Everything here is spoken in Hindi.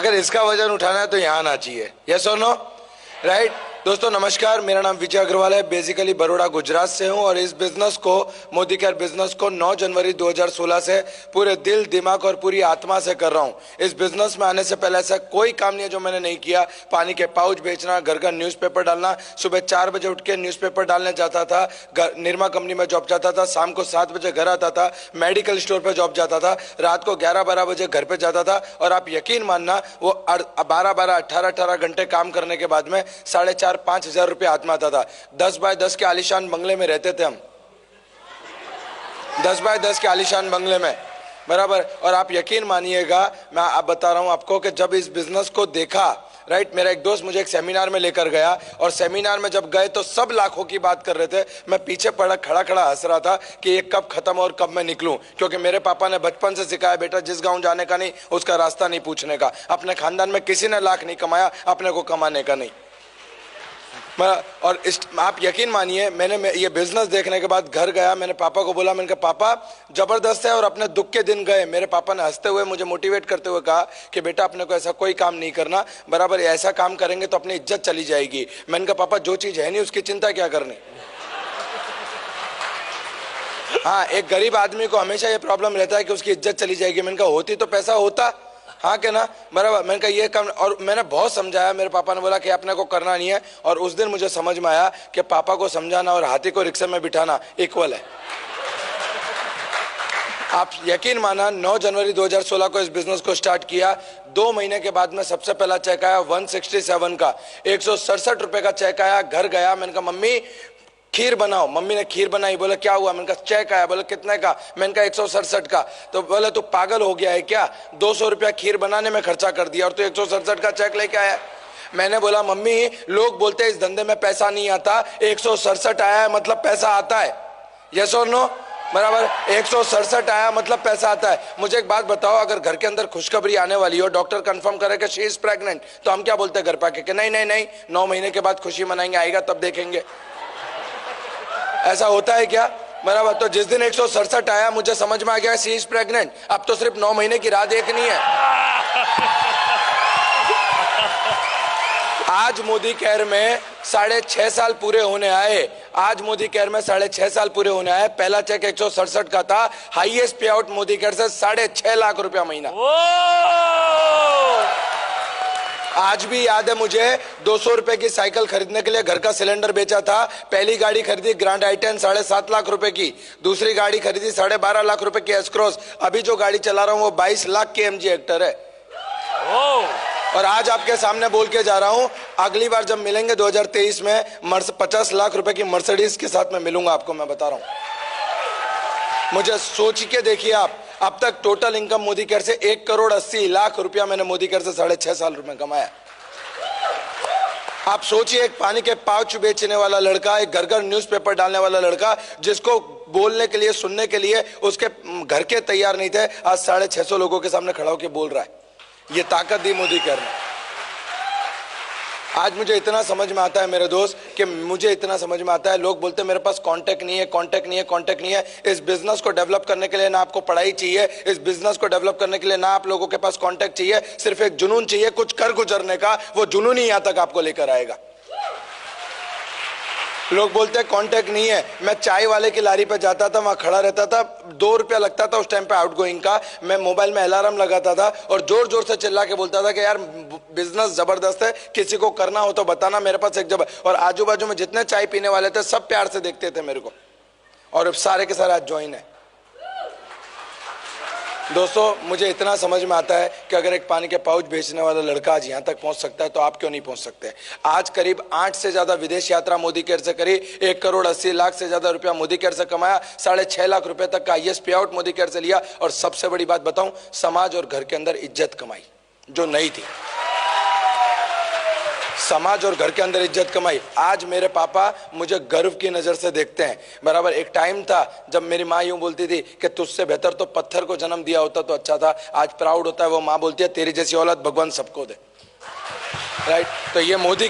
अगर इसका वजन उठाना है तो यहाँ आना चाहिए। यस और नो? राइट। दोस्तों नमस्कार, मेरा नाम विजय अग्रवाल है। बेसिकली बड़ौदा गुजरात से हूँ और इस बिजनेस को, मोदी केयर बिजनेस को 9 जनवरी 2016 से पूरे दिल, दिमाग और पूरी आत्मा से कर रहा हूँ। इस बिजनेस में आने से पहले ऐसा कोई काम नहीं है जो मैंने नहीं किया। पानी के पाउच बेचना, घर का न्यूज़पेपर डालना, सुबह 4 बजे उठ के न्यूज़पेपर डालने जाता था, निरमा कंपनी में जॉब जाता था, शाम को 7 बजे घर आता था, मेडिकल स्टोर पर जॉब जाता था, रात को 11-12 बजे घर पे जाता था। और आप यकीन मानना, वो 12-12, 18-18 घंटे काम करने के बाद में 4,500-5 हजार रुपये हाथ में आता था। 10 बाय 10 के आलीशान बंगले में रहते थे हम, 10 बाय 10 के आलीशान बंगले में, बराबर। और आप यकीन मानिएगा, मैं आप बता रहा हूं आपको कि जब इस बिजनेस को देखा, राइट, मेरा एक दोस्त मुझे एक सेमिनार में लेकर गया और सेमिनार में जब गए तो सब लाखों की बात कर रहे थे। मैं पीछे पड़ा खड़ा खड़ा हंस रहा था कि ये कब खत्म और कब मैं निकलूं, क्योंकि मेरे पापा ने बचपन से सिखाया, बेटा जिस गांव जाने का नहीं उसका रास्ता नहीं पूछने का। अपने खानदान में किसी ने लाख नहीं कमाया, अपने को कमाने का नहीं। और आप यकीन मानिए, मैंने ये बिजनेस देखने के बाद घर गया, मैंने पापा को बोला, मैंने कहा पापा जबरदस्त है। और अपने दुख के दिन गए, मेरे पापा ने हंसते हुए मुझे मोटिवेट करते हुए कहा कि बेटा अपने को ऐसा कोई काम नहीं करना, बराबर, ऐसा काम करेंगे तो अपनी इज्जत चली जाएगी। मैंने कहा पापा जो चीज है नहीं उसकी चिंता क्या करनी। हाँ, एक गरीब आदमी को हमेशा ये प्रॉब्लम रहता है कि उसकी इज्जत चली जाएगी। मैंने कहा होती तो पैसा होता, हाँ क्या ना, बराबर। मैंने कहा ये काम, और मैंने बहुत समझाया, मेरे पापा ने बोला कि अपने को करना नहीं है। और उस दिन मुझे समझ में आया कि पापा को समझाना और हाथी को रिक्शे में बिठाना इक्वल है। आप यकीन माना, 9 जनवरी 2016 को इस बिजनेस को स्टार्ट किया। 2 महीने के बाद में सबसे पहला चेक आया 167 का, 167 रुपए का चेक आया। घर गया, मैंने कहा मम्मी खीर बनाओ। मम्मी ने खीर बनाई। बोले क्या हुआ? मैंने कहा चेक आया। बोले कितने का? मैंने कहा 167 का। तो बोले तू पागल हो गया है क्या? 200 रुपया खीर बनाने में खर्चा कर दिया और तू 167 का चेक लेके आया। मैंने बोला मम्मी लोग बोलते हैं इस धंधे में पैसा नहीं आता, 167 आया है मतलब पैसा आता है। यस और नो? बराबर, 167 आया मतलब पैसा आता है। मुझे एक बात बताओ, अगर घर के अंदर खुशखबरी आने वाली हो, डॉक्टर कंफर्म करे कि शी इज प्रेग्नेंट, तो हम क्या बोलते हैं घर पाके कि नहीं नहीं नहीं, 9 महीने के बाद खुशी मनाएंगे, आएगा तब देखेंगे। ऐसा होता है क्या? बराबर। तो जिस दिन 167 आया मुझे समझ में आ गया शी इज प्रेग्नेंट। अब तो सिर्फ 9 महीने की राह देखनी है। आज मोदी केयर में 6.5 साल पूरे होने आए। आज मोदी केयर में 6.5 साल पूरे होने आए। पहला चेक 167 का था। हाईएस्ट पे आउट मोदी केयर से 6.5 लाख रुपया महीना। आज भी याद है मुझे, 200 रुपए की साइकिल खरीदने के लिए घर का सिलेंडर बेचा था। पहली गाड़ी खरीदी ग्रैंड आई-10 7.5 लाख रुपए की। दूसरी गाड़ी खरीदी 12.5 लाख रुपए की एस क्रॉस। अभी जो गाड़ी चला रहा हूं वो 22 लाख की एमजी हेक्टर है। और आज आपके सामने बोल के जा रहा हूं, अगली बार जब मिलेंगे 2023 में 50 लाख रुपए की मर्सिडीज के साथ में मिलूंगा आपको, मैं बता रहा हूं। मुझे सोच के देखिए आप, अब तक टोटल इनकम मोदी केयर से 1,80,00,000 रुपया मैंने मोदी केयर से 6.5 साल में कमाया। आप सोचिए, एक पानी के पाउच बेचने वाला लड़का, एक घर घर न्यूज़पेपर डालने वाला लड़का, जिसको बोलने के लिए, सुनने के लिए उसके घर के तैयार नहीं थे, आज 650 लोगों के सामने खड़ा होकर बोल रहा है। ये ताकत दी मोदी केयर ने। आज मुझे इतना समझ में आता है मेरे दोस्त, कि मुझे इतना समझ में आता है, लोग बोलते हैं मेरे पास कांटेक्ट नहीं है, कांटेक्ट नहीं है, कांटेक्ट नहीं है। इस बिजनेस को डेवलप करने के लिए ना आपको पढ़ाई चाहिए, इस बिजनेस को डेवलप करने के लिए ना आप लोगों के पास कांटेक्ट चाहिए, सिर्फ एक जुनून चाहिए कुछ कर गुजरने का। वो जुनून ही यहां तक आपको लेकर आएगा। लोग बोलते हैं कांटेक्ट नहीं है। मैं चाय वाले की लारी पे जाता था, वहां खड़ा रहता था, 2 रुपया लगता था उस टाइम पे आउटगोइंग का। मैं मोबाइल में अलार्म लगाता था और जोर जोर से चिल्ला के बोलता था कि यार बिजनेस जबरदस्त है, किसी को करना हो तो बताना, मेरे पास एक जब। और आजू बाजू में जितने चाय पीने वाले थे सब प्यार से देखते थे मेरे को, और सारे के सारे आज ज्वाइन है। दोस्तों मुझे इतना समझ में आता है कि अगर एक पानी के पाउच बेचने वाला लड़का आज यहाँ तक पहुँच सकता है तो आप क्यों नहीं पहुँच सकते। आज करीब 8 से ज्यादा विदेश यात्रा मोदी केयर से करी, 1,80,00,000 से ज्यादा रुपया मोदी केयर से कमाया, 6.5 लाख रुपए तक का हाईएस्ट पे आउट मोदी केयर से लिया। और सबसे बड़ी बात बताऊं, समाज और घर के अंदर इज्जत कमाई जो नहीं थी। समाज और घर के अंदर इज्जत कमाई। आज मेरे पापा मुझे गर्व की नजर से देखते हैं, बराबर। एक टाइम था जब मेरी माँ यूं बोलती थी कि तुझसे बेहतर तो पत्थर को जन्म दिया होता तो अच्छा था। आज प्राउड होता है, वो माँ बोलती है तेरी जैसी औलाद भगवान सबको दे, राइट। तो ये मोदी